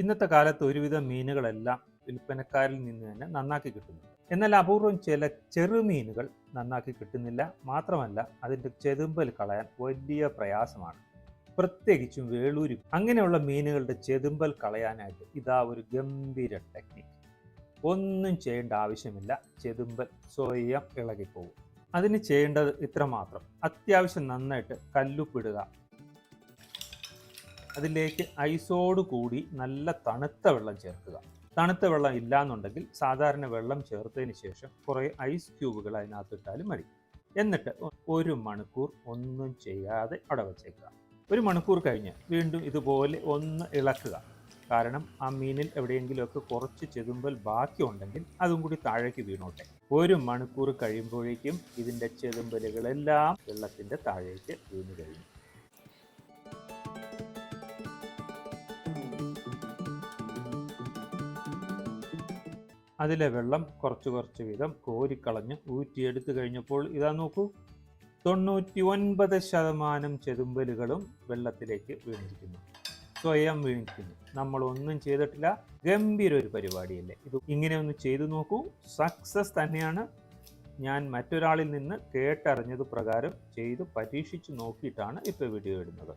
ഇന്നത്തെ കാലത്ത് ഒരുവിധം മീനുകളെല്ലാം വിൽപ്പനക്കാരിൽ നിന്ന് തന്നെ നന്നാക്കി കിട്ടുന്നു. എന്നാൽ അപൂർവം ചില ചെറുമീനുകൾ നന്നാക്കി കിട്ടുന്നില്ല. മാത്രമല്ല അതിൻ്റെ ചെതുമ്പൽ കളയാൻ വലിയ പ്രയാസമാണ്. പ്രത്യേകിച്ചും വേളൂരി അങ്ങനെയുള്ള മീനുകളുടെ ചെതുമ്പൽ കളയാനായിട്ട് ഇതാ ഒരു ഗംഭീര ടെക്നിക്ക്. ഒന്നും ചെയ്യേണ്ട ആവശ്യമില്ല, ചെതുമ്പൽ സ്വയം ഇളകിപ്പോകും. അതിന് ചെയ്യേണ്ടത് ഇത്രമാത്രം: അത്യാവശ്യം നന്നായിട്ട് കല്ലുപ്പിടുക, അതിലേക്ക് ഐസോട് കൂടി നല്ല തണുത്ത വെള്ളം ചേർക്കുക. തണുത്ത വെള്ളം ഇല്ലാന്നുണ്ടെങ്കിൽ സാധാരണ വെള്ളം ചേർത്തതിന് ശേഷം കുറേ ഐസ് ക്യൂബുകൾ അതിനകത്തിട്ടാലും മതി. എന്നിട്ട് 1 മണിക്കൂർ ഒന്നും ചെയ്യാതെ അവിടെ വച്ചേക്കുക. 1 മണിക്കൂർ കഴിഞ്ഞ് വീണ്ടും ഇതുപോലെ ഒന്ന് ഇളക്കുക. കാരണം ആ മീനിൽ എവിടെയെങ്കിലുമൊക്കെ കുറച്ച് ചെതുമ്പൽ ബാക്കിയുണ്ടെങ്കിൽ അതും കൂടി താഴേക്ക് വീണോട്ടെ. 1 മണിക്കൂർ കഴിയുമ്പോഴേക്കും ഇതിൻ്റെ ചെതുമ്പലുകളെല്ലാം വെള്ളത്തിൻ്റെ താഴേക്ക് വീണ് കഴിഞ്ഞു. അതിലെ വെള്ളം കുറച്ച് വീതം കോരിക്കളഞ്ഞ് ഊറ്റിയെടുത്തു കഴിഞ്ഞപ്പോൾ ഇതാ നോക്കൂ, 99% ചെതുമ്പലുകളും വെള്ളത്തിലേക്ക് വീണിരിക്കുന്നു, സ്വയം വീണിരിക്കുന്നു. നമ്മളൊന്നും ചെയ്തിട്ടില്ല. ഗംഭീര ഒരു പരിപാടിയല്ലേ ഇത്? ഇങ്ങനെ ഒന്ന് ചെയ്തു നോക്കൂ, സക്സസ് തന്നെയാണ്. ഞാൻ മറ്റൊരാളിൽ നിന്ന് കേട്ടറിഞ്ഞത് പ്രകാരം ചെയ്ത് പരീക്ഷിച്ച് നോക്കിയിട്ടാണ് ഇപ്പോൾ വീഡിയോ ഇടുന്നത്.